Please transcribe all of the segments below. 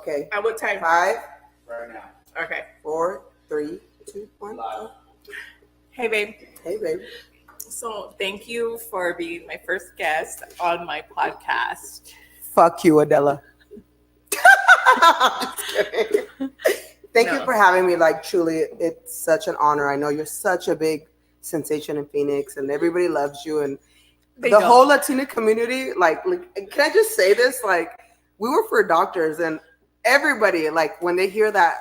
Okay. At what time? 5. Right now. Okay. 4, 3, 2, 1. Live. Hey, babe. Hey, babe. So thank you for being my first guest on my podcast. Fuck you, Adela. Just kidding. Thank you for having me. Like, truly, it's such an honor. I know you're such a big sensation in Phoenix, and everybody loves you. And the whole Latina community, like, can I just say this? Like, we were for doctors, and everybody, like, when they hear that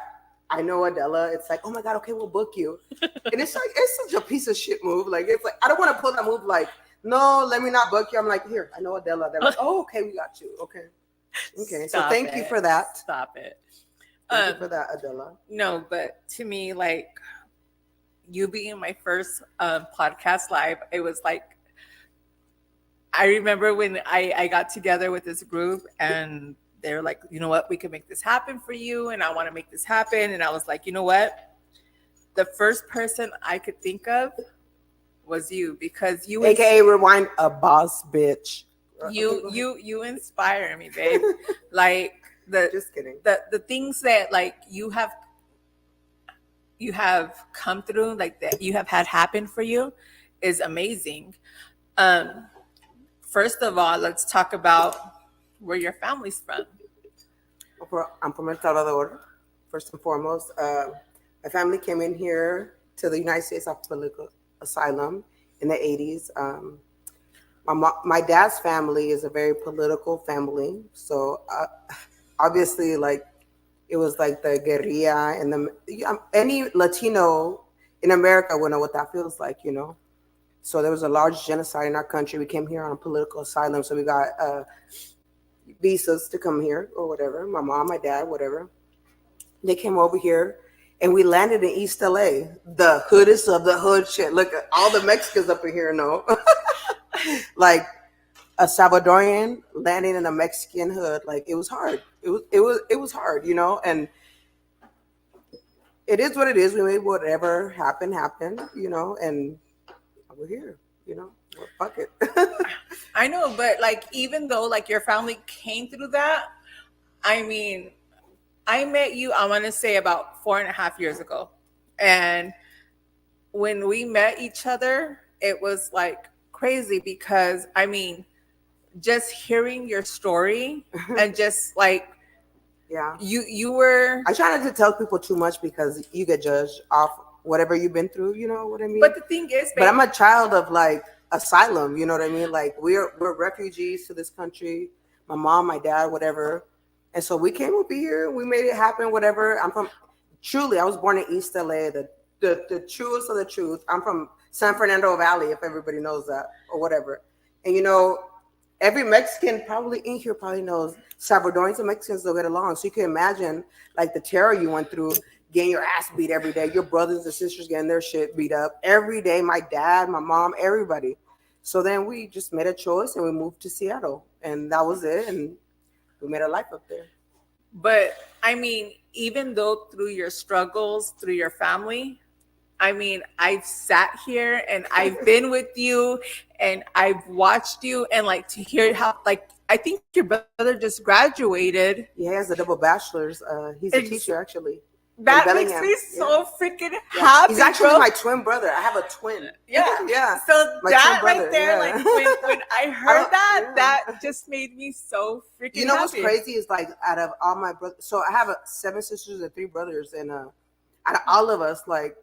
I know Adela, it's like, oh my God, okay, we'll book you. And it's like, it's such a piece of shit move. Like, it's like, I don't want to pull that move, like, no, let me not book you. I'm like, here, I know Adela. They're like, oh, okay, we got you. Okay. So thank you for that. Stop it. Thank you for that, Adela. No, but to me, like, you being my first podcast live, it was like, I remember when I got together with this group and they're like, you know what, we can make this happen for you. And I want to make this happen. And I was like, you know what? The first person I could think of was you, because you AKA rewind, a boss bitch. You inspire me, babe. Like just kidding. The things that like you have come through, like that you have had happen for you is amazing. First of all, let's talk about where your family's from. I'm from El Salvador, first and foremost. My family came in here to the United States off political asylum in the 80s. My dad's family is a very political family. So obviously, like, it was like the guerrilla and any Latino in America would know what that feels like, you know? So there was a large genocide in our country. We came here on a political asylum. So we got visas to come here or whatever. My mom, my dad, whatever. They came over here and we landed in East LA, the hoodest of the hood shit. Look at all the Mexicans up in here, no? Like a Salvadorian landing in a Mexican hood. Like, it was hard. It was hard, you know? And it is what it is. We made whatever happen, you know, and we're here, you know? Well, fuck it. I know, but like, even though like your family came through that, I mean, I met you, I want to say about 4.5 years ago. And when we met each other, it was like crazy because, I mean, just hearing your story and just like, yeah, you were. I try not to tell people too much because you get judged off whatever you've been through, you know what I mean? But the thing is, but I'm a child of like asylum, you know what I mean? Like, we're refugees to this country. My mom, my dad, whatever. And so we came over here, we made it happen, whatever. I was born in East LA, the truest of the truth. I'm from San Fernando Valley, if everybody knows that, or whatever. And you know, every Mexican probably in here probably knows Salvadorians and Mexicans don't get along. So you can imagine like the terror you went through, getting your ass beat every day, your brothers and sisters getting their shit beat up every day, my dad, my mom, everybody. So then we just made a choice and we moved to Seattle, and that was it. And we made a life up there. But I mean, even though through your struggles, through your family, I mean, I've sat here and I've been with you and I've watched you, and like to hear how, like, I think your brother just graduated. Yeah, he has a double bachelor's. He's a teacher, actually. That makes me so freaking happy. He's actually my twin brother. I have a twin. Yeah. So my that right there, like when I heard that just made me so freaking happy. You know what's crazy is like out of all my brothers, so I have 7 sisters and 3 brothers, and out of all of us, like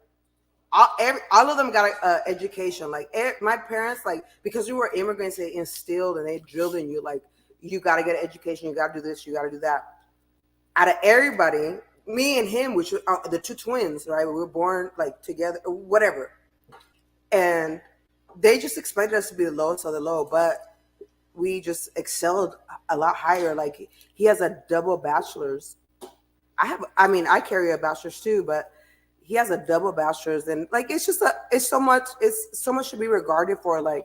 all of them got an education. Like my parents, like, because we were immigrants, they instilled and they drilled in you, like, you got to get an education, you got to do this, you got to do that. Out of everybody, me and him, which are the 2 twins, right? We were born like together, whatever. And they just expected us to be the lowest of the low, but we just excelled a lot higher. Like, he has a double bachelor's. I carry a bachelor's too, but he has a double bachelor's, and like, it's so much to be regarded for. Like,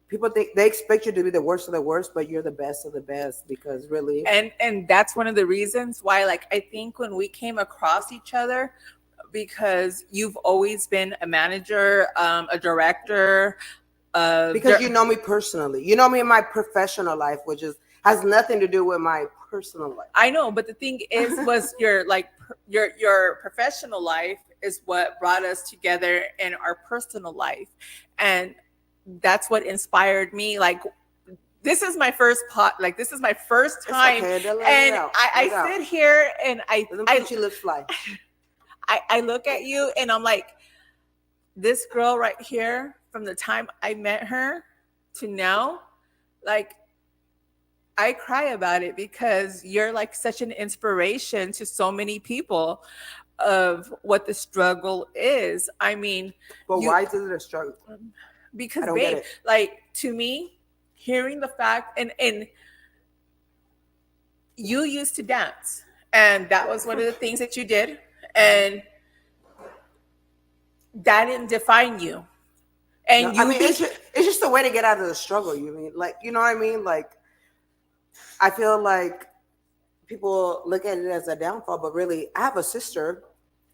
people think they expect you to be the worst of the worst, but you're the best of the best, because really. And that's one of the reasons why, like, I think when we came across each other, because you've always been a manager, a director. Because you know me personally. You know me in my professional life, which is has nothing to do with my personal life. I know, but the thing is, was your like your professional life is what brought us together in our personal life, and that's what inspired me. Like this is my first pot. Like this is my first It's time, okay. Let it and out. Let I it out. sit here and Doesn't put your lips fly. I look at you and I'm like, this girl right here, from the time I met her to now, like I cry about it because you're like such an inspiration to so many people of what the struggle is. I mean, But you why is it a struggle? I because don't get babe, it. like to me, hearing the fact and you used to dance and that was one of the things that you did and that didn't define you. No, And I you mean be it's just a way to get out of the struggle. You mean like you know what I mean? Like I feel like people look at it as a downfall, but really, I have a sister,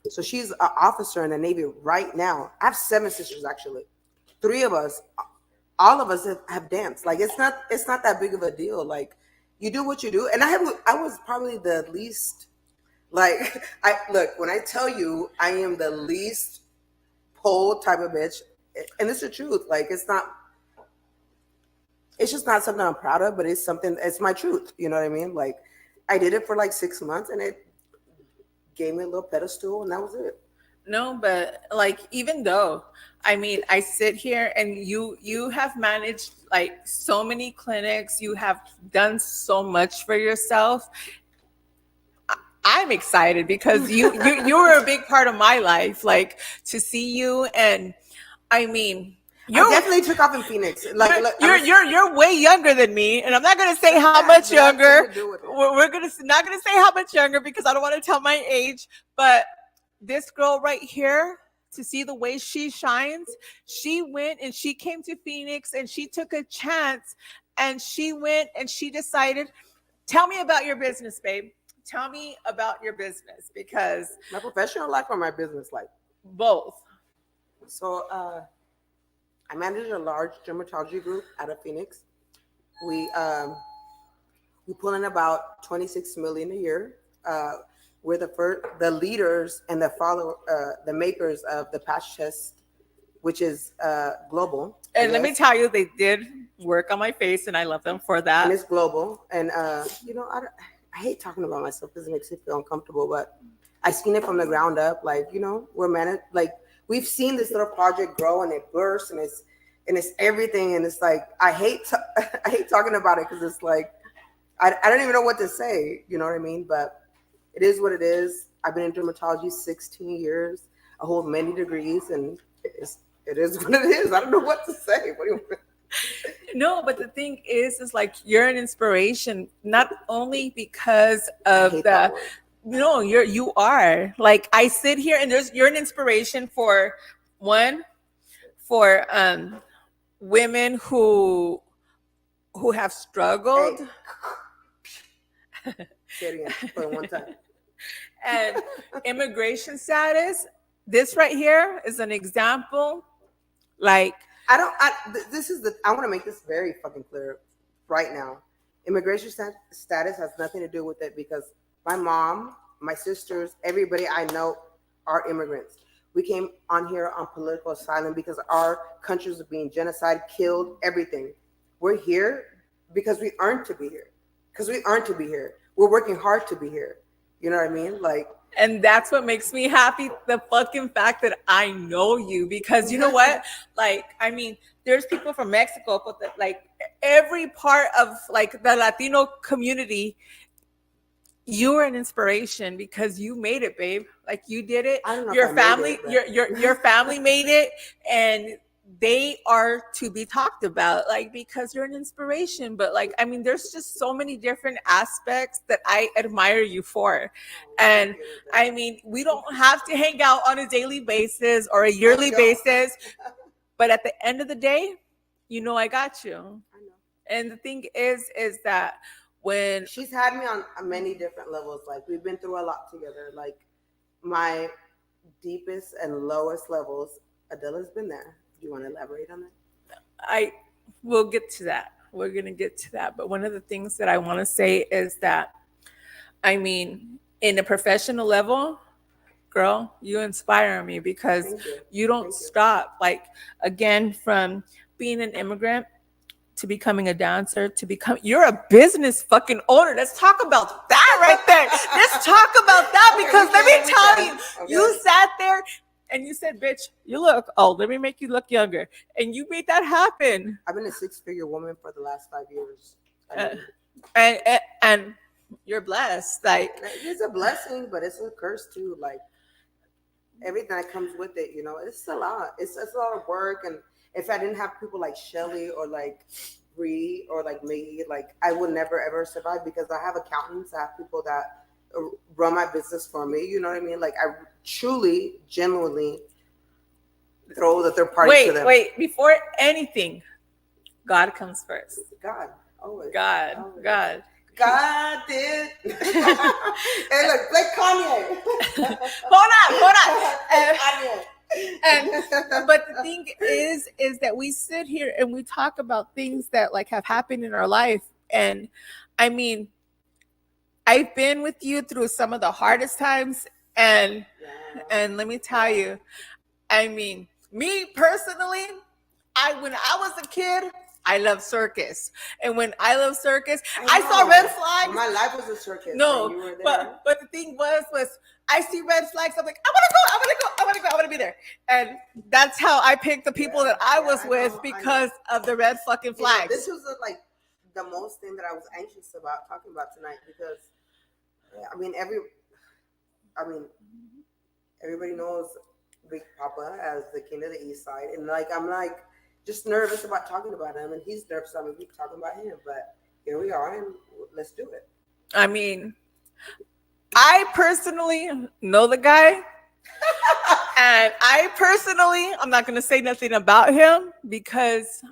so she's an officer in the Navy right now. I have seven sisters actually. Three of us, all of us have danced. Like it's not that big of a deal. Like you do what you do, and I was probably the least. Like I look when I tell you I am the least pole type of bitch, and it's the truth. Like it's just not something I'm proud of, but it's something. It's my truth. You know what I mean? Like I did it for like 6 months, and it gave me a little pedestal, and that was it. no, but like even though I mean I sit here and you have managed like so many clinics, you have done so much for yourself. I'm excited because you were a big part of my life. Like to see you and I mean I you're definitely took off in Phoenix. Like, look, you're way younger than me, and I'm not gonna say how that has much nothing younger. to do with it. We're gonna not gonna say how much younger because I don't want to tell my age. But this girl right here, to see the way she shines, she went and she came to Phoenix and she took a chance, and she went and she decided. Tell me about your business, babe. Tell me about your business because My professional life or my business life. both. So I manage a large dermatology group out of Phoenix. We um, we pull in about 26 million a year. We're the leaders and the makers of the patch test, which is global, I And let me guess, tell you, they did work on my face, and I love them for and that. it's global. And I hate talking about myself because it makes me feel uncomfortable, but I've seen it from the ground up. Like we're managed. Like we've seen this little project grow and it bursts and it's everything. And it's like I hate talking about it because it's like I don't even know what to say. You know what I mean? But it is what it is. I've been in dermatology 16 years. I hold many degrees, and it is what it is. I don't know what to say. What do you want? No, but the thing is like you're an inspiration, not only because I of hate that the word. no, you are. Like I sit here and you're an inspiration for one, for women who have Hey, struggled say it again for one time. and immigration status. This right here is an example. Like, This is the. I want to make this very fucking clear right now. Immigration status has nothing to do with it because my mom, my sisters, everybody I know are immigrants. We came on here on political asylum because our countries are being genocide, killed, everything. We're here because we earned to be here. Because we earned to be here. We're working hard to be here. You know what I mean? Like, and that's what makes me happy, the fucking fact that I know you, because you know what, like I mean there's people from Mexico, but like every part of like the Latino community, you are an inspiration because you made it, babe. Like you did it. I don't know if Your I made family, it, but your family made it, and they are to be talked about. Like because you're an inspiration. But like I mean, there's just so many different aspects that I admire you for, and I mean, we don't have to hang out on a daily basis or a I yearly don't. basis. But at the end of the day, you know I got you. I know. And the thing is that when She's had me on many different levels. Like we've been through a lot together. Like my deepest and lowest levels, Adela's been there. Do you want to elaborate on that? I will get to that. we're going to get to that. But one of the things that I want to say is that, I mean, in a professional level, girl, you inspire me because Thank you. you don't Thank you. stop. Like, again, from being an immigrant to becoming a dancer to become, you're a business fucking owner. Let's talk about that right there. Let's talk about that because let me tell you, you sat there and you said, bitch, you look old. Let me make you look younger. And you made that happen. I've been a 6-figure woman for the last 5 years. I mean, And you're blessed. Like, it's a blessing, but it's a curse too. Like, everything that comes with it, you know, it's a lot. It's a lot of work. And if I didn't have people like Shelly or like Bree or like me, like I would never ever survive because I have accountants, I have people that run my business for me. You know what I mean? Like I truly, genuinely throw the third party to them. Wait, before anything, God comes first. God, always. God, always. God. Did. Hey, look, like Kanye. hold on. And but the thing is that we sit here and we talk about things that like have happened in our life. And I mean, I've been with you through some of the hardest times, and let me tell you, I mean, me personally, when I was a kid, I loved circus. And when I loved circus, I saw red flags. My life was a circus. No, you were there. but the thing was I see red flags. I'm like, I want to be there. And that's how I picked the people that I was with because of the red fucking flags. This was like the most thing that I was anxious about talking about tonight because, I mean, everybody knows Big Papa as the king of the East Side, and like I'm like just nervous about talking about him, and he's nervous about me talking about him. But here we are, and let's do it. I mean, I personally know the guy, and I'm not going to say nothing about him because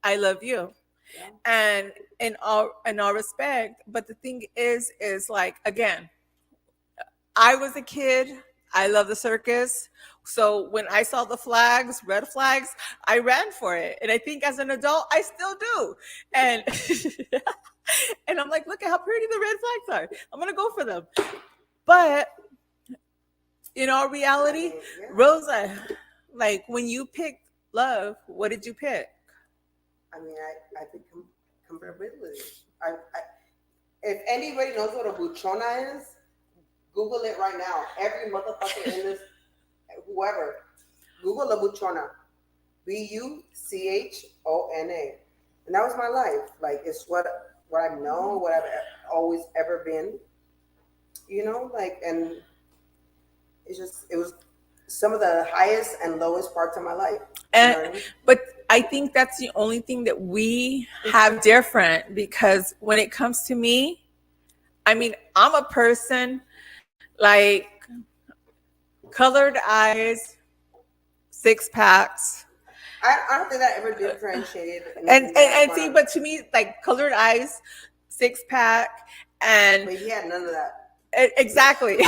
I love you, and in all respect. But the thing is like, again, I was a kid. I love the circus. So when I saw the flags, red flags, I ran for it. And I think as an adult, I still do. And and I'm like, look at how pretty the red flags are. I'm going to go for them. But in all reality, Rosa, like when you picked love, what did you pick? I mean, I picked comparability. If anybody knows what a buchona is, Google it right now. Every motherfucker in this, whoever, Google a buchona. Buchona. And that was my life. Like, it's what I've known, what I've always ever been. You know, like, and it was some of the highest and lowest parts of my life. And but I think that's the only thing that we have different, because when it comes to me, I mean, I'm a person like colored eyes, 6-packs. I don't think that ever differentiated. And see, but to me, like colored eyes, 6-pack, and but he had none of that. Exactly.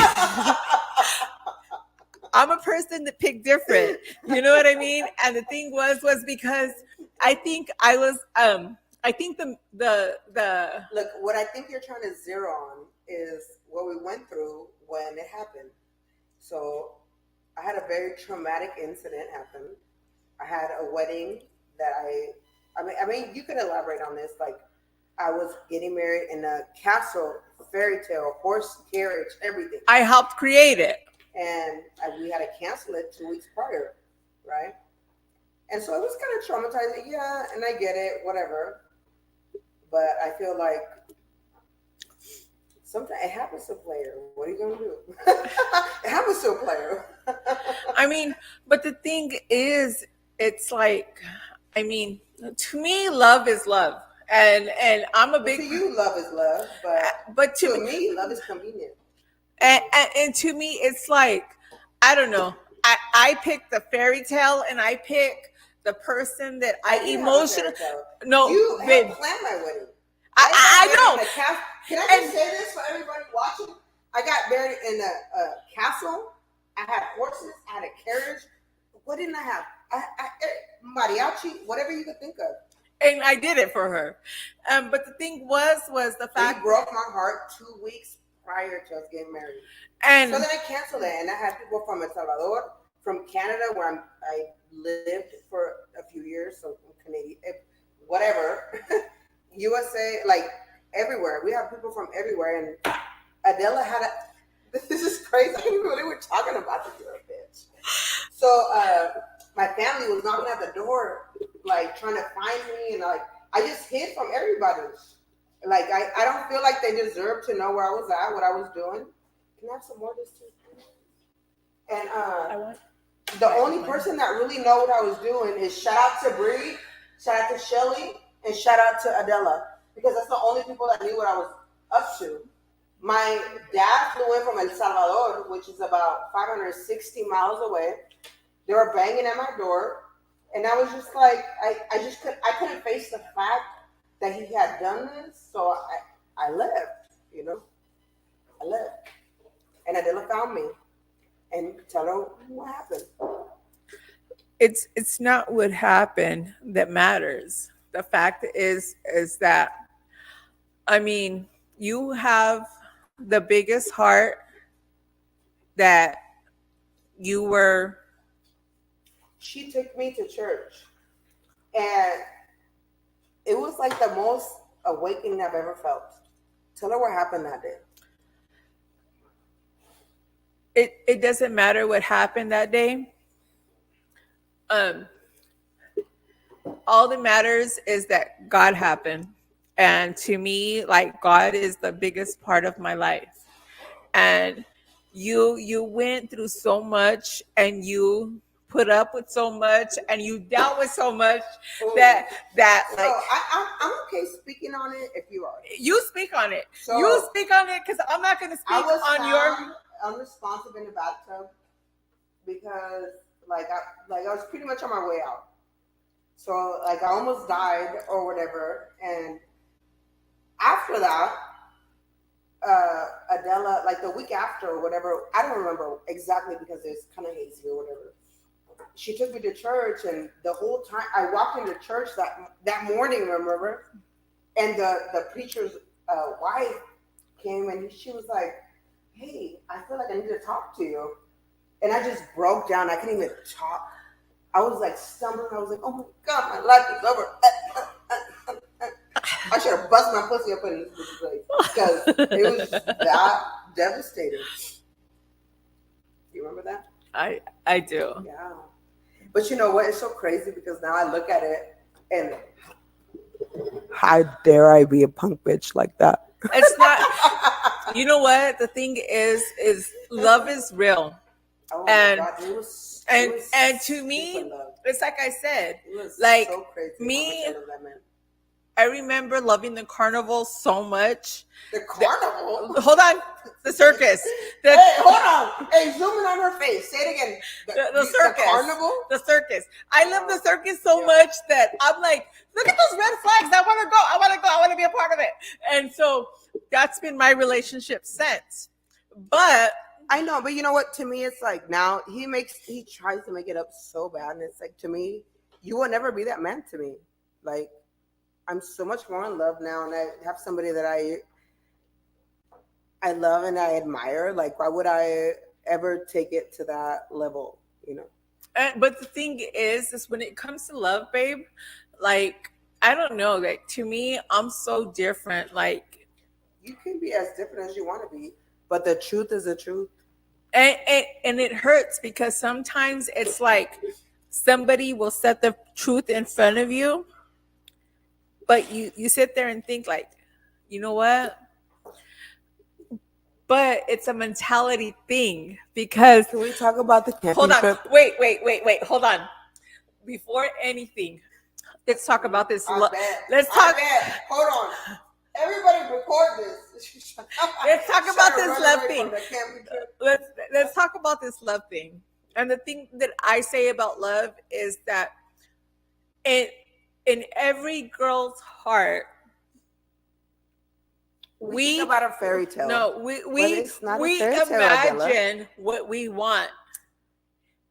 I'm a person that picked different. You know what I mean? And the thing was because I think I was I think the look, what I think you're trying to zero on is what we went through when it happened. So I had a very traumatic incident happen. I had a wedding that I mean you could elaborate on this. Like, I was getting married in a castle, fairy tale, horse carriage, everything. I helped create it. And we had to cancel it 2 weeks prior, right? And so it was kind of traumatizing. Yeah, and I get it, whatever. But I feel like sometimes it happens to a player. What are you going to do? It happens to a player. I mean, but the thing is, it's like, I mean, to me, love is love. And I'm a big... To you, love is love. But to me, love is convenient. And to me, it's like, I don't know. I pick the fairy tale, and I pick the person that I emotionally... No, you babe. helped plan my wedding. I know. Can I just say this for everybody watching? I got married in a castle. I had horses. I had a carriage. What didn't I have? I mariachi, whatever you could think of. and I did it for her. But the thing was the But you fact, broke my heart 2 weeks prior to us getting married. and So then I canceled it, and I had people from El Salvador, from Canada, where I lived for a few years, so I'm Canadian, whatever, USA, like everywhere. We have people from everywhere, and Adela had a. This is crazy. I can't even believe we're talking about this little bitch. So my family was knocking at the door, like trying to find me, and like I just hid from everybody. Like I don't feel like they deserve to know where I was at, what I was doing. Can I have some more of this too? And I want the only person that really know what I was doing is shout out to Bree, shout out to Shelly, and shout out to Adela, because that's the only people that knew what I was up to. My dad flew in from El Salvador, which is about 560 miles away. They were banging at my door, and I was just like, I couldn't face the fact that he had done this, so I left, I left, and Adela found me, and tell her what happened. it's not what happened that matters. The fact is that, I mean, you have the biggest heart that you were. She took me to church, and it was like the most awakening I've ever felt. Tell her what happened that day. It doesn't matter what happened that day. Um, all that matters is that God happened, and to me, like, God is the biggest part of my life. And you went through so much, and you put up with so much, and you dealt with so much that So like I'm okay speaking on it if you are. you speak on it. So You speak on it, because I'm not going to I speak was on your. found unresponsive in the bathtub because I was pretty much on my way out. So like I almost died or whatever, and after that, Adela, like the week after or whatever, I don't remember exactly because it's kind of hazy or whatever. She took me to church, and the whole time I walked into church that morning, remember, and the preacher's wife came, and she was like, "Hey, I feel like I need to talk to you," and I just broke down. I couldn't even talk. I was like stumbling. I was like, "Oh my god, my life is over." I should have busted my pussy up in this place because it was that devastating. You remember that? I do. Yeah. But you know what? It's so crazy because now I look at it and how dare I be a punk bitch like that? It's not. You know what? The thing is love is real. Oh And my god, and was and to super me, love. it's like I said, It was like so crazy me, how much I love that man. I remember loving the carnival so much. The carnival? Hold on, the circus. Hey, hold on. Hey, zoom in on her face. Say it again. The circus. The carnival? The circus. I love the circus so much that I'm like, look at those red flags. I want to go. I want to go. I want to be a part of it. And so that's been my relationship since. But I know, but you know what? To me, it's like now he tries to make it up so bad, and it's like, to me, you will never be that man to me. Like, I'm so much more in love now, and I have somebody that I love and I admire. Like, why would I ever take it to that level? but the thing is when it comes to love, babe, like, I don't know. Like, to me, I'm so different. Like, you can be as different as you want to be, but the truth is the truth. and it hurts because sometimes it's like somebody will set the truth in front of you, but you sit there and think like, you know what? But it's a mentality thing because Can we talk about the camping hold on, trip? wait, hold on. Before anything, let's talk about this. Let's talk. Hold on. Everybody record this. Let's talk about this love thing. Let's talk about this love thing. And the thing that I say about love is that in every girl's heart, we think about a fairy tale. No, we imagine what we want,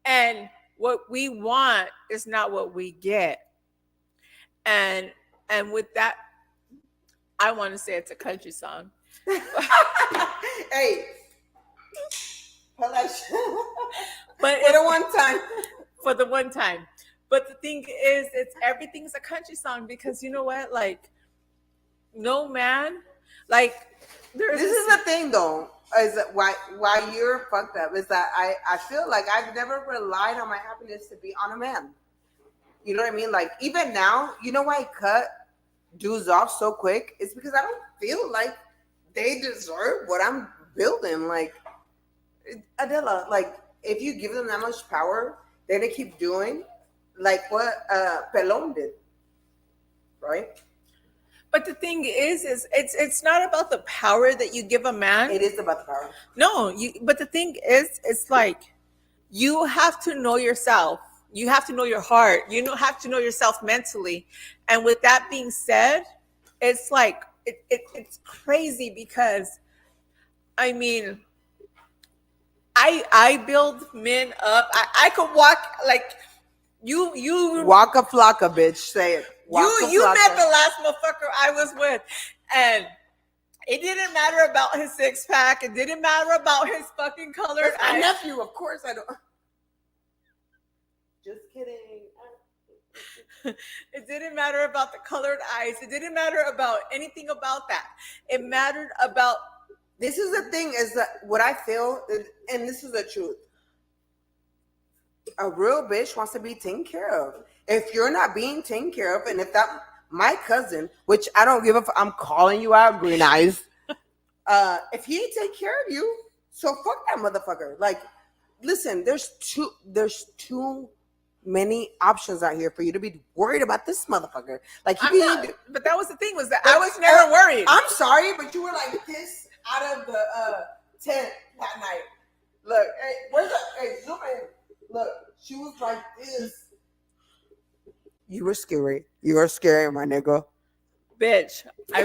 and what we want is not what we get. and and with that, I want to say it's a country song. Hey, but like, But for the it's one time. for the one time. But the thing is, it's everything's a country song because you know what? Like, no man, like there's This is this. the thing, though. Is that why you're fucked up? Is that I feel like I've never relied on my happiness to be on a man. You know what I mean? Like even now, you know why I cut dudes off so quick? It's because I don't feel like they deserve what I'm building. Like Adela, like if you give them that much power, they're gonna keep doing like what Pelon did, right? But the thing is it's not about the power that you give a man. It is about the power. No, you. But the thing is, it's like you have to know yourself. You have to know your heart. Have to know yourself mentally. And with that being said, it's like it's crazy because I mean, I build men up. I could walk like you Waka flocka, bitch. Say it. Waka you met flocka. the last motherfucker I was with, and it didn't matter about his six pack. It didn't matter about his fucking colored That's my eyes. nephew, of course I don't. Just kidding. It didn't matter about the colored eyes. It didn't matter about anything about that. It mattered about. This is the thing, is that what I feel, and this is the truth. A real bitch wants to be taken care of. If you're not being taken care of, and if that my cousin, which I don't give a I'm calling you out, green eyes. If he ain't take care of you, so fuck that motherfucker. Like, listen, there's too many options out here for you to be worried about this motherfucker. Like, I'm not, but that was the thing was that I was But, never worried. I'm sorry, but you were like this out of the tent that night. Look, hey, where's the hey, zoom in. Look, she was like this. You were scary. You were scary, my nigga. Bitch, I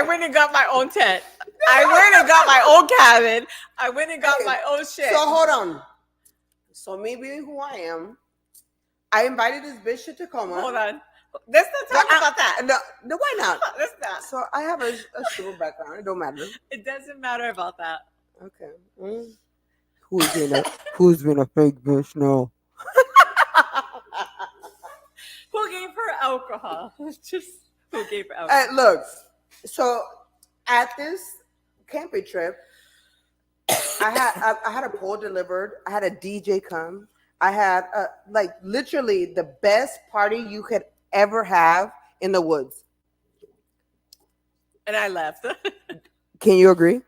went and got my own tent. I went and got my own cabin. I went and got Hey, my own shit. So hold on. So me being who I am, I invited this bitch to Tacoma. Hold on. Let's not talk about that. No, why not? Let's not. So I have a civil background. It don't matter. It doesn't matter about that. Okay. Who's been a fake bitch? No. Who gave her alcohol? Just who gave her alcohol? Hey, look. So at this camping trip, I had a pole delivered. I had a DJ come. I had like literally the best party you could ever have in the woods. And I left. Can you agree?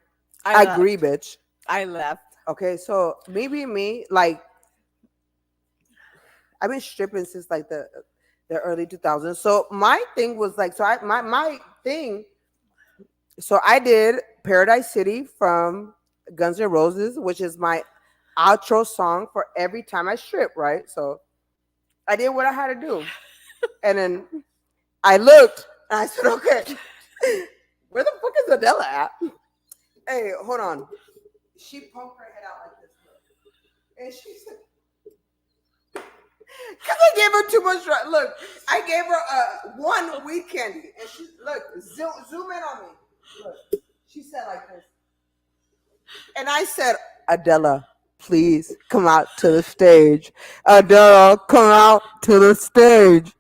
I left. agree, bitch. I left. Okay, so maybe me, like I've been stripping since like the early 2000s. So my thing was like, so my thing. So I did Paradise City from Guns N' Roses, which is my outro song for every time I strip, right? So I did what I had to do. And then I looked and I said, okay, where the fuck is Adela at? Hey, hold on. She poked her head out like this. And she said, because I gave her too much. Look, I gave her one weed candy. And she, look, zoom in on me. Look, she said like this. And I said, Adela, please come out to the stage. Adela, come out to the stage.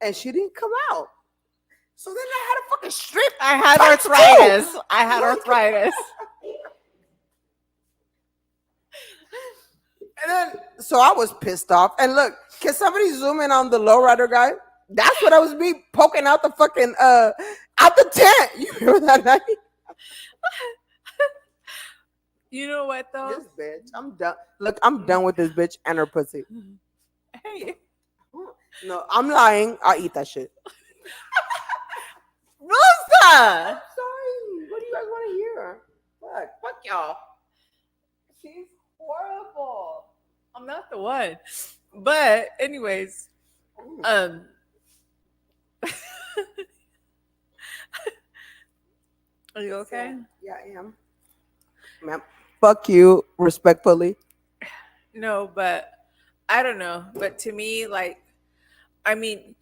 And she didn't come out. So then I had a fucking strip. I had times arthritis. two. I had arthritis. And then, so I was pissed off. And look, can somebody zoom in on the lowrider guy? That's what I was me poking out the fucking out the tent. You remember that night? You know what though? This bitch, I'm done. Look, I'm done with this bitch and her pussy. Hey, No, I'm lying. I'll eat that shit. Rosa. I'm sorry. What do you guys want to hear? Fuck y'all. She's horrible. I'm not the one. But anyways, are you okay? So, yeah, I am. Ma'am, fuck you, respectfully. No, but I don't know. But to me, like, I mean,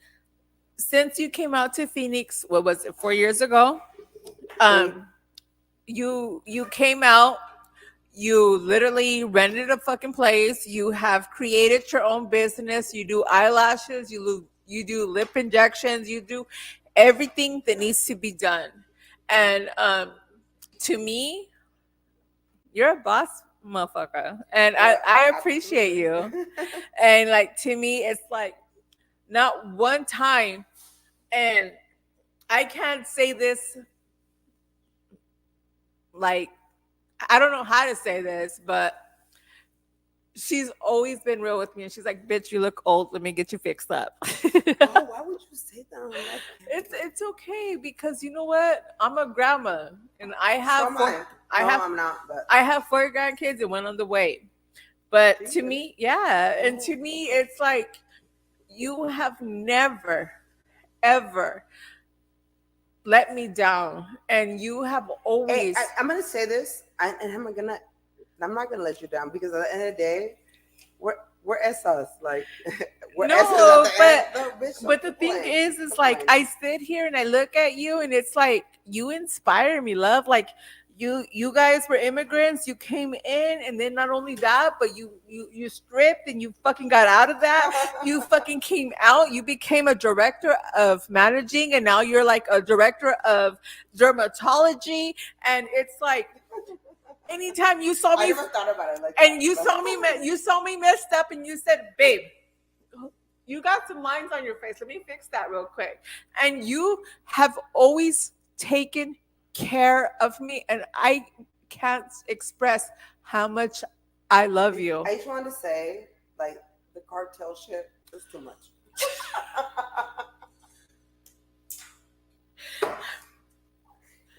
since you came out to Phoenix, what was it, 4 years ago? Three. Um, you came out. You literally rented a fucking place. You have created your own business. You do eyelashes. You do lip injections. You do everything that needs to be done. And to me, you're a boss motherfucker, and Well, I appreciate absolutely. you. And like to me, it's like not one time, and I can't say this like I don't know how to say this, but she's always been real with me, and she's like, "Bitch, you look old. Let me get you fixed up." Oh, why would you say that? Like, It's okay because you know what? I'm a grandma, and so am I. I No, have I'm not. But I have 4 grandkids and one on the way. But to Jesus. me, yeah, and Oh, to me, it's like you have never ever let me down, and you have hey, always I'm gonna say this, and I'm not gonna let you down because at the end of the day, we're we're Essas. Like we're Essas at no, the end. No, bitch, but stop the thing playing. is Stop like playing. I sit here and I look at you, and it's like you inspire me, love. Like you guys were immigrants. You came in, and then not only that, but you stripped and you fucking got out of that. You fucking came out. You became a director of managing, and now you're like a director of dermatology. And it's like anytime you saw I me, never thought about it like and that. But you saw me messed up, and you said, "Babe, you got some lines on your face. Let me fix that real quick." And you have always taken care of me, and I can't express how much I love you. I just wanted to say, like, the cartel shit is too much.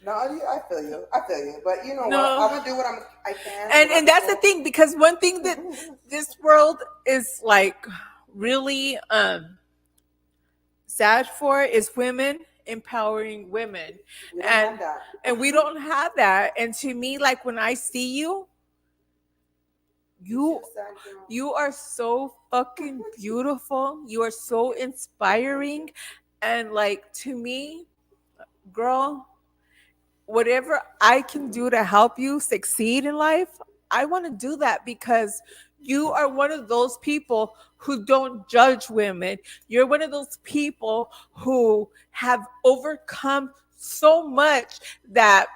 No, I feel you. I feel you. But you know what? No. I'm gonna do what I can for my And that's the people. thing, because one thing that this world is like really sad for is women empowering women. We don't and have that. and we don't have that. And to me, like when I see you, You see you the sad girl. you are so fucking beautiful. You are so inspiring. And like to me, girl, whatever I can do to help you succeed in life, I want to do that because you are one of those people who don't judge women. You're one of those people who have overcome so much that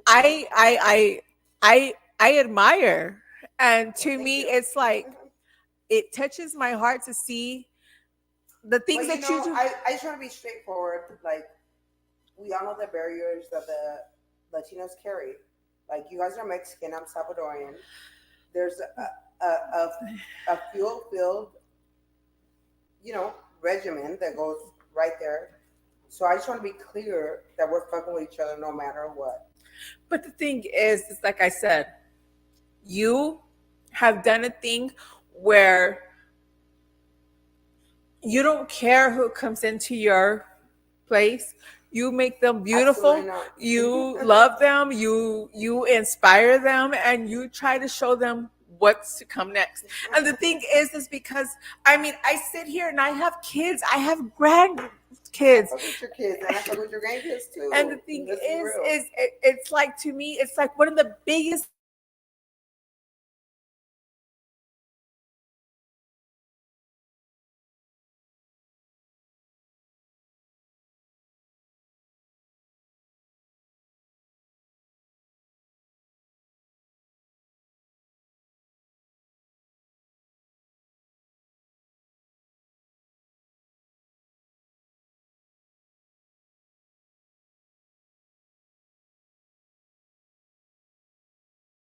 I I I I I admire. And Well, to thank me, you. it's like it touches my heart to see the things But you that you know, do. I just want to be straightforward. Like, we all know the barriers that the Latinos carry. Like, you guys are Mexican, I'm Salvadorian. There's a fuel filled, you know, regimen that goes right there. So I just want to be clear that we're fucking with each other no matter what. But the thing is, it's like I said, you have done a thing where you don't care who comes into your place. You make them Absolutely beautiful. not. You love them. You inspire them, and you try to show them what's to come next. And the thing is because I mean, I sit here and I have kids. I have I grandkids. fuck with your kids and I fuck with your grandkids And the too. thing Let's be real. it's like to me, it's like one of the biggest things that you can do for me is to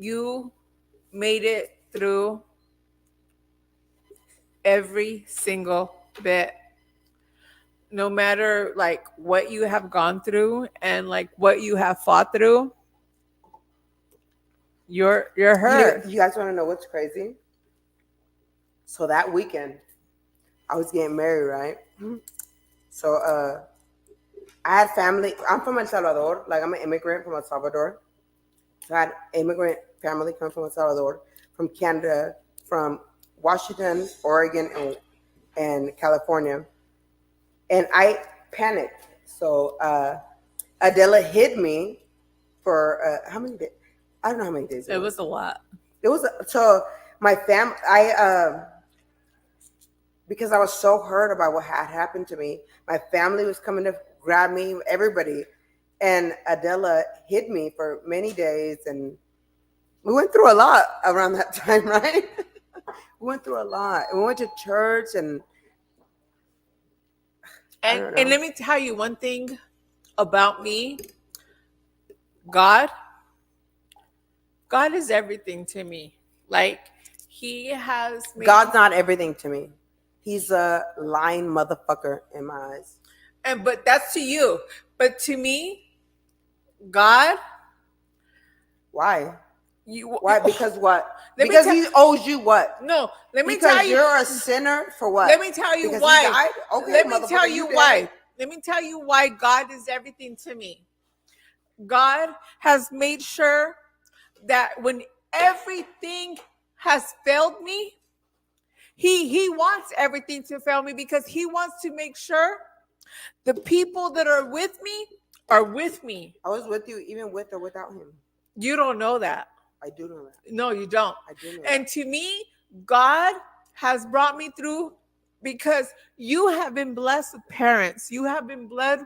you made it through every single bit, no matter like what you have gone through and like what you have fought through. You're her. You guys want to know what's crazy? So that weekend, I was getting married, right? So I had family. I'm from El Salvador. Like I'm an immigrant from El Salvador. So I had immigrant family come from El Salvador, from Canada, from Washington, Oregon, and California. And I panicked. So Adela hid me for how many days? I don't know how many days It was a lot. It was so my fam. I because I was so hurt about what had happened to me. My family was coming to grab me. Everybody, and Adela hid me for many days, and we went through a lot around that time, right? We went through a lot. We went to church, and I don't And know. let me tell you one thing about me. God, God is everything to me. Like he has made God's not everything to me. He's a lying motherfucker in my eyes. and but that's to you. But to me, God, Why? you Why? Because what? Let me Because tell he owes you what? no, let me Because tell you. you're a sinner for what? Let me tell you Because he why. died? Okay, Let me tell motherfucker, you you why. dead. Let me tell you why God is everything to me. God has made sure that when everything has failed me, he wants everything to fail me because he wants to make sure the people that are with me are with me. I was with you even with or without him. You don't know that. I do know that. No, you don't. I do know And that. to me, God has brought me through because you have been blessed with parents. You have been blessed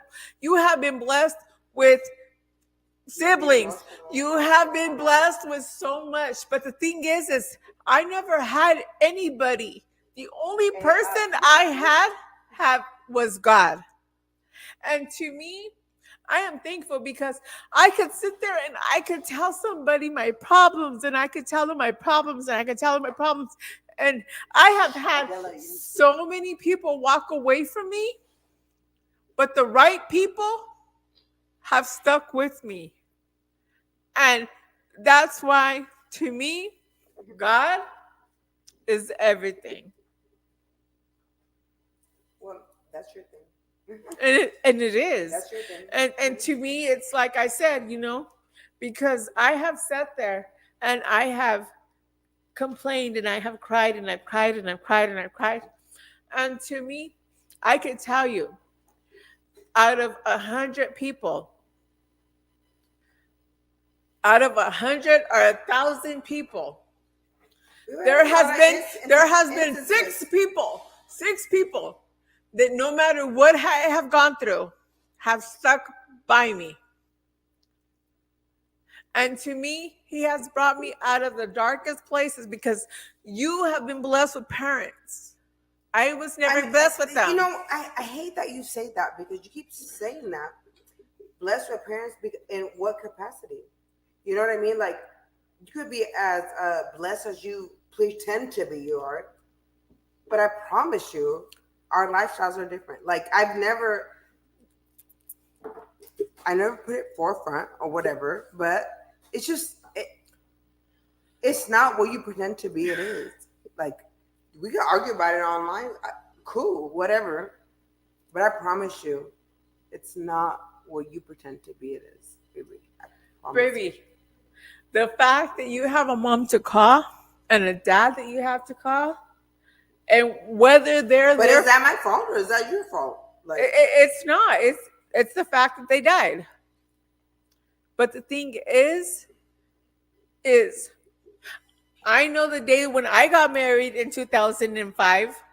with siblings. You have been blessed with so much. But the thing is I never had anybody. The only person I had was God. And to me, I am thankful because I could sit there and I could tell somebody my problems and I could tell them my problems and I could tell them my problems. And I have had so many people walk away from me, but the right people have stuck with me. And that's why, to me, God is everything. Well, that's your thing. And it is. That's your thing. And to me, it's like I said, because I have sat there and I have complained and I have cried and I've cried and I've cried and I've cried. And to me, I can tell you, out of 100 people, out of 100 or 1,000 people, there has been six people that no matter what I have gone through, have stuck by me. And to me, he has brought me out of the darkest places because you have been blessed with parents. I was never blessed with them. I hate that you say that because you keep saying that. Blessed with parents in what capacity? You know what I mean? Like, you could be as blessed as you pretend to be, you are. But I promise you, our lifestyles are different. Like, I never put it forefront or whatever, but it's just, it's not what you pretend to be. It is. Like, we can argue about it online. Cool, whatever. But I promise you, it's not what you pretend to be. It is. Baby, the fact that you have a mom to call and a dad that you have to call, and whether they're But there, is that my fault or is that your fault? Like, it's not. It's the fact that they died. But the thing is I know the day when I got married in 2005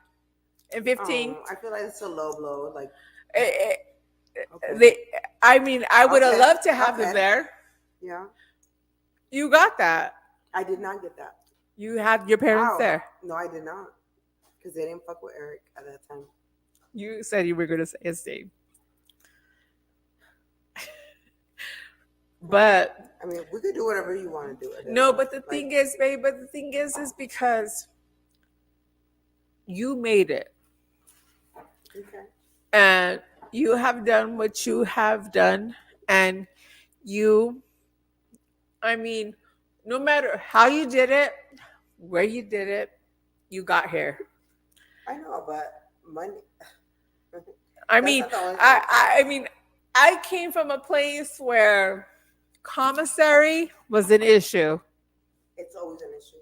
and 15. I feel like it's a low blow. Like, Okay. okay. I mean, I would have loved to have them there. Yeah. You got that. I did not get that. You had your parents there. No, I did not. Because they didn't fuck with Eric at that time. You said you were going to say his name. But I mean, we could do whatever you want to do, no, Adela. but the Like, thing is, babe, but the thing is because you made it okay. and you have done what you have done. And you, I mean, no matter how you did it, where you did it, you got here. I know, but money. I That's mean, not the only thing. I came from a place where commissary was an issue. It's always an issue.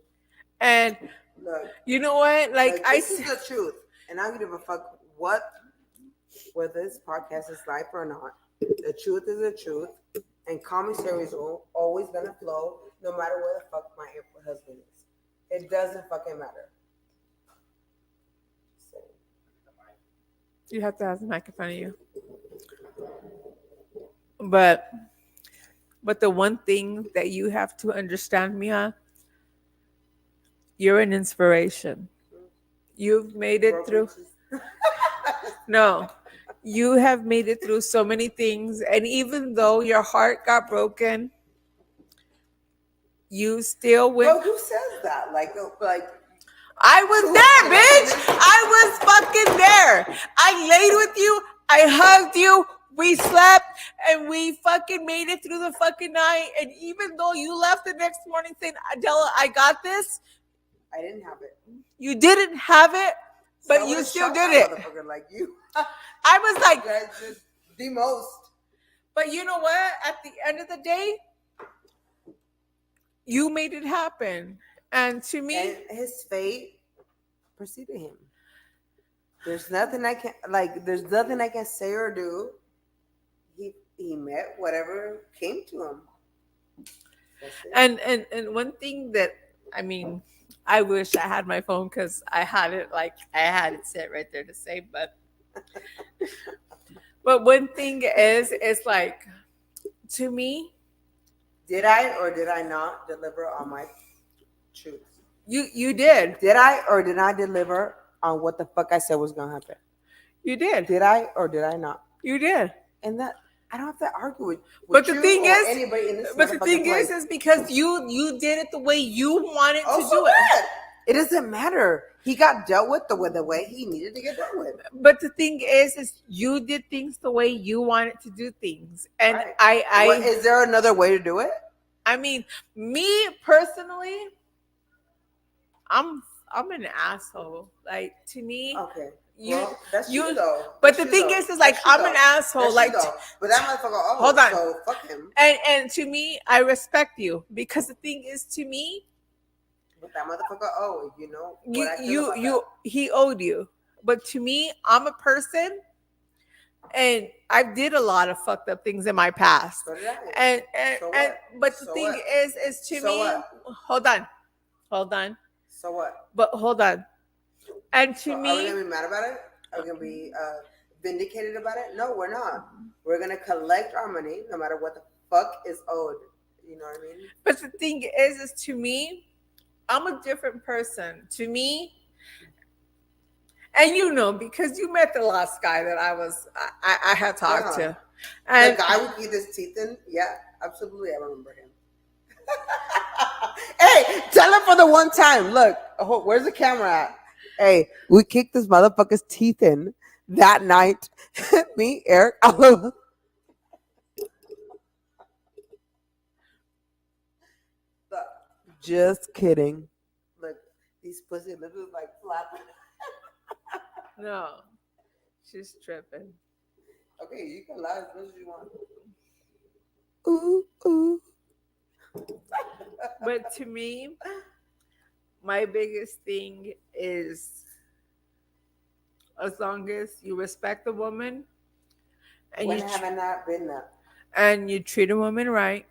And Look, you know what? this is the truth, and I don't give a fuck what whether this podcast is live or not. The truth is the truth, and commissary is always gonna flow, no matter where the fuck my husband is. It doesn't fucking matter. So, you have to have the mic in front of you. But the one thing that you have to understand, Mia, you're an inspiration. You've made it broke through. bitches. No, you have made it through so many things. And even though your heart got broken, you still went. Bro, who says that? Like I was True. there, And that's bitch. I was fucking there. I laid with you. I hugged you. We slept and we fucking made it through the fucking night. And even though you left the next morning saying, Adela, I got this, I didn't have it. you didn't have it, So I but you would've still shot did that it. motherfucker like you. I was like, You guys just the most. but you know what? At the end of the day, you made it happen. And to me, And his fate preceded him. There's nothing I can like. There's nothing I can say or do. He met whatever came to him. That's it. and one thing that I mean, I wish I had my phone because I had it set right there to say, but one thing is like to me, Did I or did I not deliver on my truth? you did. Did I or did I deliver on what the fuck I said was gonna happen? You did. Did I or did I not? You did. And that I don't have to argue with But the you thing or is, anybody in this but the motherfucking thing place. is because you did it the way you wanted Oh, to so do it. what? It doesn't matter. He got dealt with the way he needed to get dealt with. But the thing is you did things the way you wanted to do things, and Right. Is there another way to do it? I mean, me personally, I'm an asshole. Like to me, Okay. you Well, that's you. you though. But That's the you, thing though. is like That's you, I'm though. an asshole. That's Like you, though. But that motherfucker. Oh, hold on. So fuck him. And to me, I respect you because the thing is to me, But that motherfucker. Oh, you know what you I feel you about you he owed you. But to me, I'm a person and I did a lot of fucked up things in my past. that. So did I. And So and what? but the So thing what? is to So me, what? hold on. Hold on. So what? But hold on. And So to are we me, gonna be mad about it? Are we gonna be vindicated about it? No, we're not. We're gonna collect our money no matter what the fuck is owed. You know what I mean? but the thing is to me, I'm a different person. To me, and you know, because you met the last guy that I had talked Yeah. to. And The guy with his teeth in? Yeah, absolutely. I remember him. Hey, tell him for the one time. Look, where's the camera at? Hey, we kicked this motherfucker's teeth in that night. Me, Eric, Oliver. Just kidding. Look, these pussy lips is like flapping. no, she's tripping. Okay, you can lie as much as you want. Ooh, ooh. But to me, my biggest thing is as long as you respect the woman and When have I not been that? and you treat a woman right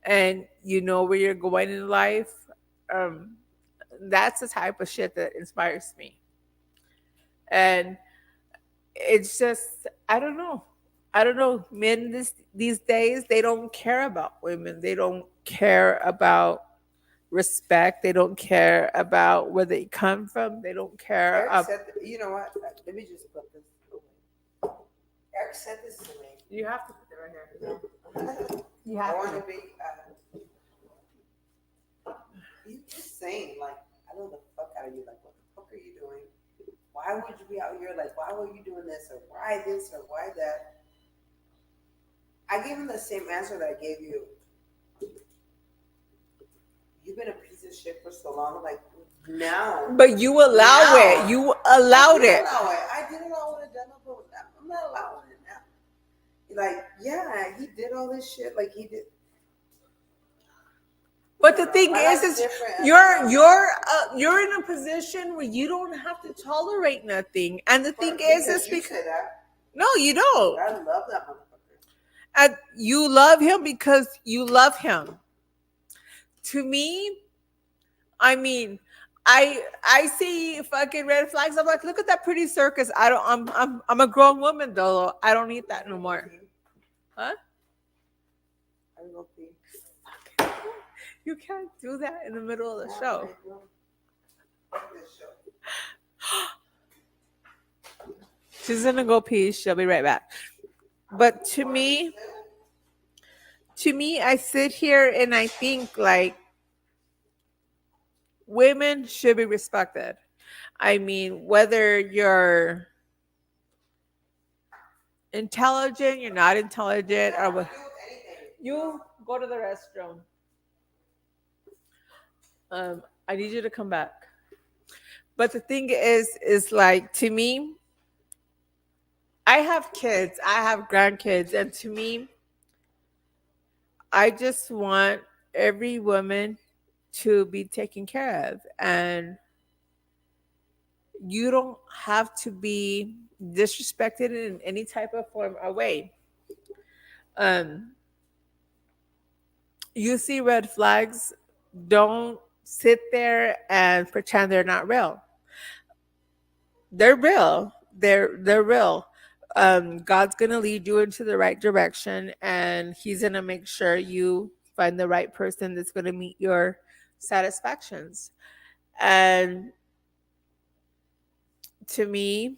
and you know where you're going in life, that's the type of shit that inspires me. And it's just I don't know. Men these days they don't care about women. They don't care about respect. They don't care about where they come from. They don't care. Eric said, you know what? Let me just put this away. Eric said this to me. You have to put it right here. You I have want to. to be. You just saying like I know the fuck out of you. Like what the fuck are you doing? Why would you be out here? Like why were you doing this or why this or why that? I gave him the same answer that I gave you. You've been a piece of shit for so long. Like now, But you allow it. now You I allowed did it. allow it. I did allow it. But I'm not allowing it now. Like yeah, he did all this shit. Like he did. But the thing My is, life's different. you're in a position where you don't have to tolerate nothing. And the thing is Because you because say that. no, you don't. I love that motherfucker. And you love him because you love him. To me, I mean, I see fucking red flags. I'm like, look at that pretty circus. I don't. I'm a grown woman though. I don't need that no more. Huh? I go pee. You can't do that in the middle of the show. Fuck this show. She's gonna go pee. She'll be right back. But to me, I sit here and I think like women should be respected. I mean, whether you're intelligent, you're not intelligent, or what. You go to the restroom. I need you to come back. But the thing is like to me, I have kids, I have grandkids, and to me, I just want every woman to be taken care of. And you don't have to be disrespected in any type of form or way. Um, you see red flags, don't sit there and pretend they're not real. They're real. They're real. God's gonna lead you into the right direction, and He's gonna make sure you find the right person that's gonna meet your satisfactions. And to me,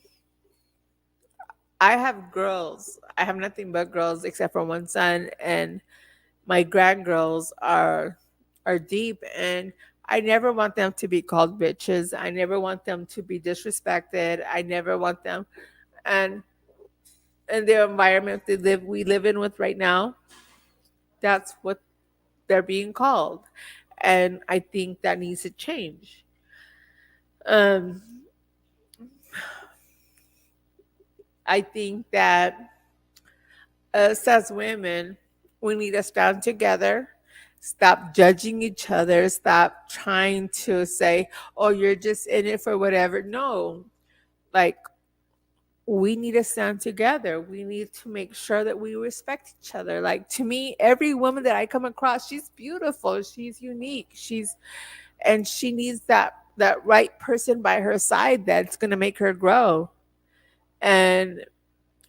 I have girls. I have nothing but girls except for one son, and my grandgirls are deep, and I never want them to be called bitches. I never want them to be disrespected. I never want them and the environment we live in with right now, that's what they're being called. And I think that needs to change. Um I think that us as women, we need to stand together, stop judging each other, stop trying to say, oh, you're just in it for whatever. No, like we need to stand together. We need to make sure that we respect each other. Like to me, every woman that I come across, she's beautiful, she's unique, and she needs that right person by her side that's going to make her grow. And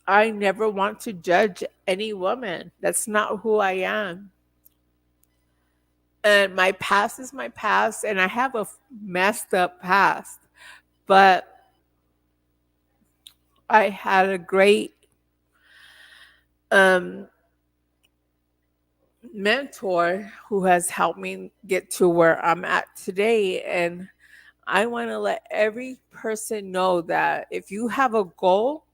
I never want to judge any woman. That's not who I am. And my past is my past, and I have a messed up past. But I had a great um, mentor who has helped me get to where I'm at today. And I want to let every person know that if you have a goal,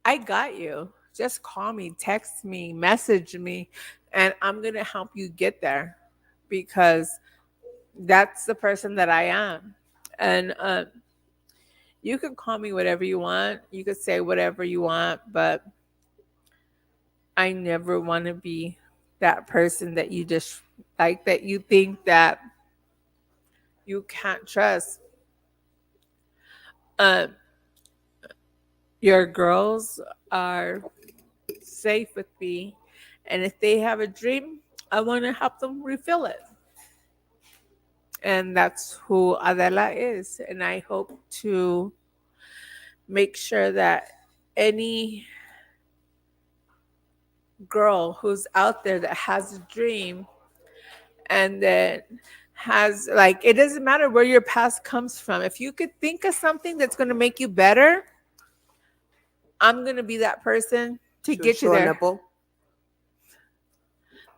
I got you. Just call me, text me, message me, and I'm going to help you get there because that's the person that I am. And you can call me whatever you want. You could say whatever you want, but I never want to be that person that you just like, that you think that you can't trust. Um, your girls are safe with me, and if they have a dream, I want to help them refill it. And that's who Adela is. And I hope to make sure that any girl who's out there that has a dream and that has, like, it doesn't matter where your past comes from. If you could think of something that's going to make you better, I'm going to be that person to get you Show a there. nipple.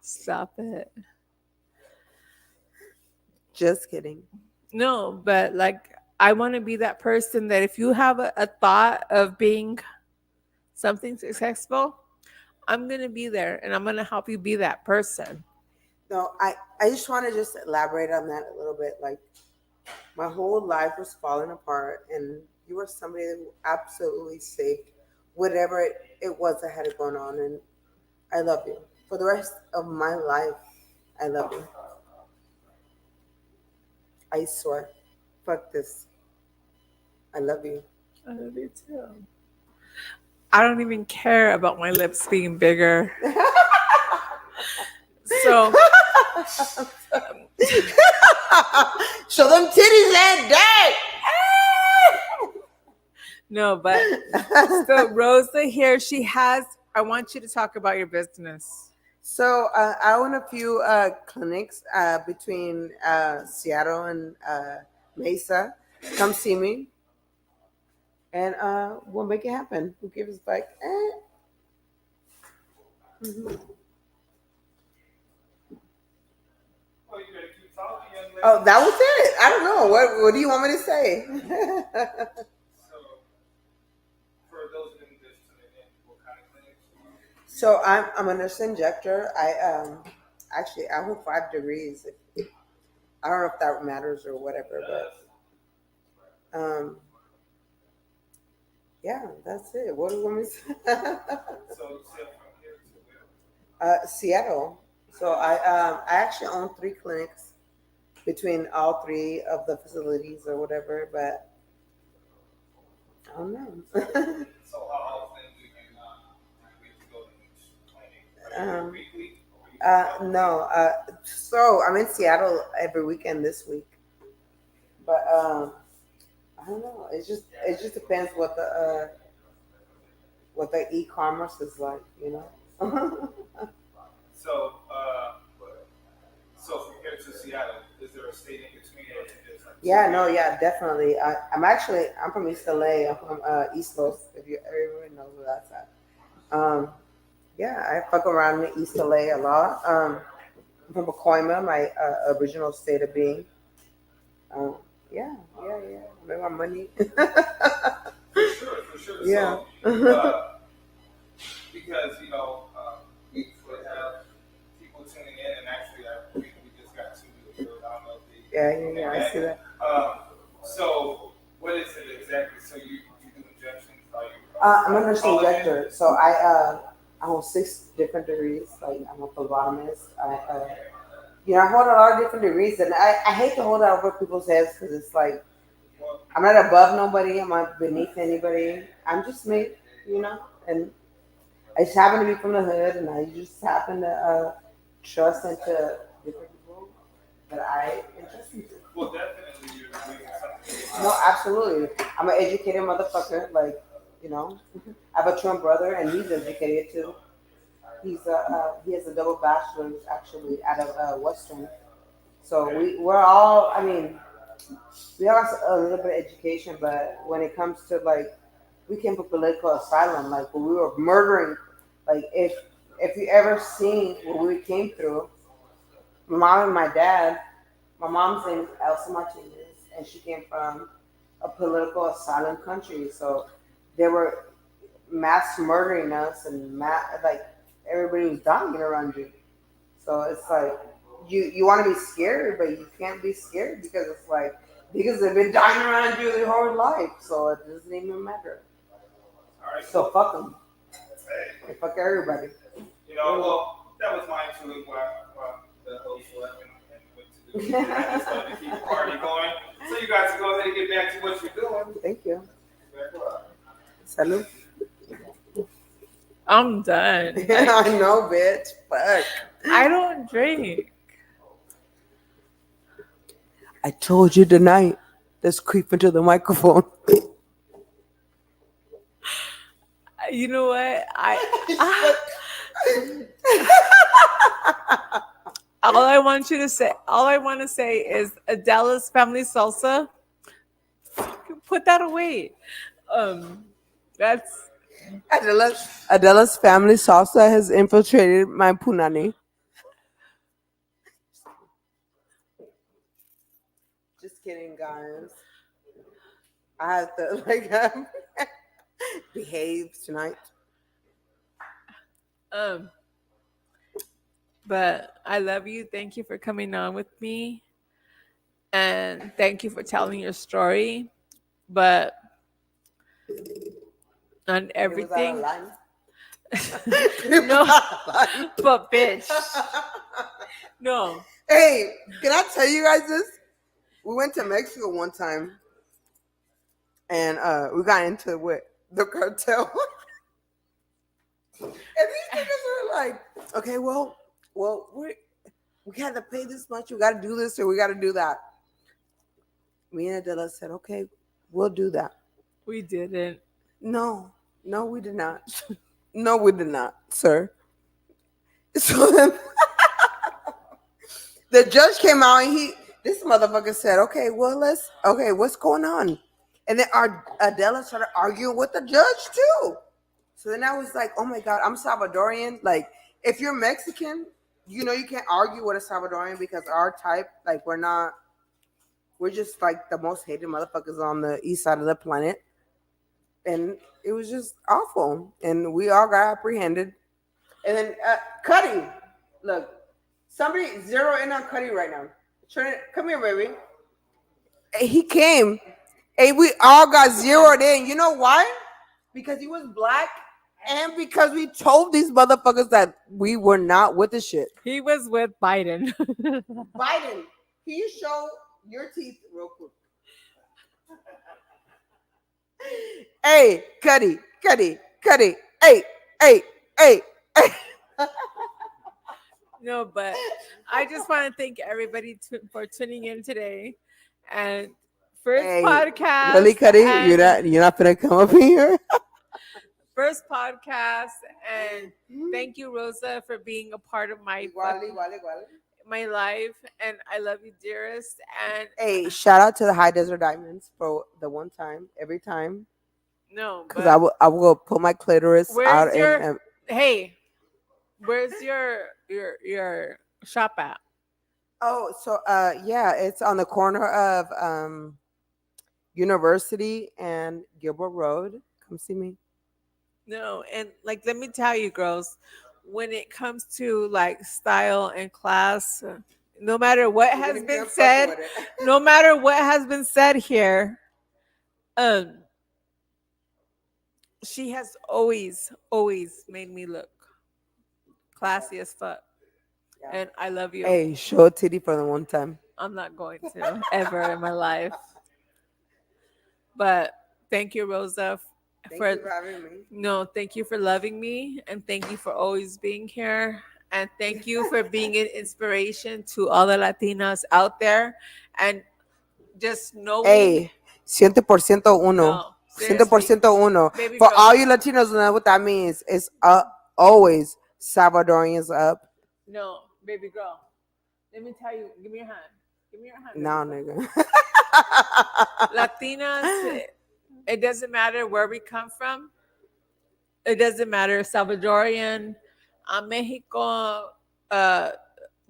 Stop it. Just kidding. No, but like I want to be that person that if you have a thought of being something successful, I'm gonna be there and I'm gonna help you be that person. No, I just want to just elaborate on that a little bit. Like my whole life was falling apart, and you were somebody who absolutely saved whatever it was that had going on. And I love you for the rest of my life. I love you. I swear. Fuck this. I love you. I love you too. I don't even care about my lips being bigger. So Show them titties and day. no, but so Rosa here, she has. I want you to talk about your business. So I own a few clinics between Seattle and Mesa. Come see me, and we'll make it happen. Who gives like? Mhm. Oh, that was it. I don't know. What do you want me to say? So I'm a nurse injector. Actually I hold 5 degrees. I don't know if that matters or whatever, but yeah, that's it. What do you want me to say? Seattle. So I actually own 3 clinics between all 3 of the facilities or whatever, but I don't know. um, no. So I'm in Seattle every weekend this week, but I don't know. It just depends what the e-commerce is like, you know. Yeah, no, yeah, definitely. I'm from East LA. I'm from East Coast. If you everyone knows where that's at. Um, yeah, I fuck around in East LA a lot. I'm from Pacoima, my original state of being. Um, yeah, yeah. I make my money. Yeah. Yeah. I see that. I'm a nurse injector, so I hold 6 different degrees. Like I'm a phlebotomist. I hold a lot of different degrees, and I hate to hold it over people's heads because it's like I'm not above nobody. I'm not beneath anybody. I'm just me, and I just happen to be from the hood, and I just happen to trust into different people that I entrust into. No, absolutely. I'm an educated motherfucker. Like, you know, I have a twin brother, and he's educated too. He has a double bachelor's actually out of Western. So we're all. I mean, we all have a little bit of education, but when it comes to like, we came for political asylum. Like when we were murdering, like if you ever seen what we came through, my mom and my dad. My mom's name is Elsa Martinez, and she came from a political asylum country. So they were mass murdering us, and like everybody was dying around you. So it's like you want to be scared, but you can't be scared because they've been dying around you their whole life. So it doesn't even matter. So fuck them. Fuck everybody. Thank you. Salud. I'm done. I know, bitch. Fuck. I don't drink. I told you tonight. Let's creep into the microphone. You know what? All I want to say is Adela's family salsa. Put that away. That's Adela's family salsa has infiltrated my punani. Just kidding, guys. I have to like behave tonight. Um, but I love you. Thank you for coming on with me, and thank you for telling your story. But on Was that a everything, line? no, but bitch, no. Hey, can I tell you guys this? We went to Mexico one time, and we got into it with the cartel. And these niggas were like, okay, well, we got to pay this much. We got to do this or we got to do that. Me and Adela said, okay, we'll do that. We didn't. No, no, we did not. No, we did not, sir. So then the judge came out and this motherfucker said, okay, what's going on? And then our Adela started arguing with the judge too. So then I was like, oh my God, I'm Salvadorian. Like, if you're Mexican, you can't argue with a Salvadorian because our type, like, we're just like the most hated motherfuckers on the east side of the planet. And it was just awful. And we all got apprehended. And then Cuddy, look, somebody zero in on Cuddy right now. Come here, baby. He came. And we all got zeroed in. You know why? Because he was black and because we told these motherfuckers that we were not with the shit. He was with Biden. Biden, can you show your teeth real quick? Hey, Cuddy. Hey, hey, hey, hey. No, but I just want to thank everybody for tuning in today. And first podcast. Really, Cuddy? You're not gonna come up here? First podcast, and thank you, Rosa, for being a part of my life, and I love you, dearest. And hey, shout out to the High Desert Diamonds for the one time, every time. No, because I will put my clitoris out. Hey, where's your shop at? Oh, so yeah, it's on the corner of University and Gilbert Road. Come see me. No, and like let me tell you, girls, when it comes to like style and class, no matter what has been said, no matter what has been said here, she has always made me look classy as fuck. Yeah. And I love you. Hey, show a titty for the one time. I'm not going to ever in my life. But thank you, Rosa, Thank you for having me. No, thank you for loving me, and thank you for always being here, and thank you for being an inspiration to all the Latinas out there, and just knowing. Hey, 100% uno. No, 100% uno. Baby For girl. all you Latinos know what that means. It's always Salvadorians up. No, baby girl. Let me tell you. Give me your hand. Give me your hand. No, nigga. Latinas. It doesn't matter where we come from. It doesn't matter Salvadorian, Mexico,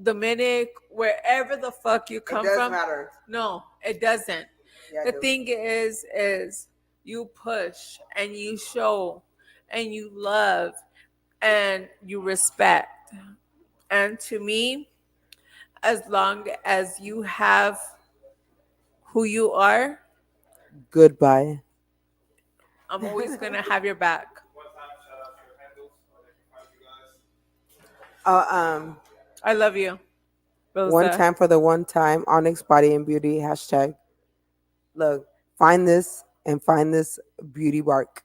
Dominic, wherever the fuck you come from. Matter. No, it doesn't. Yeah, the thing is you push and you show and you love and you respect. And to me, as long as you have who you are, goodbye. I'm always gonna have your back. I love you. Rosa. One time for the one time, Onyx Body and Beauty #. Look, find this beauty bark.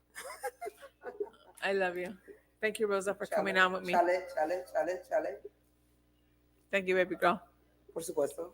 I love you. Thank you, Rosa, for coming on with me. Chale. Thank you, baby girl. Por supuesto.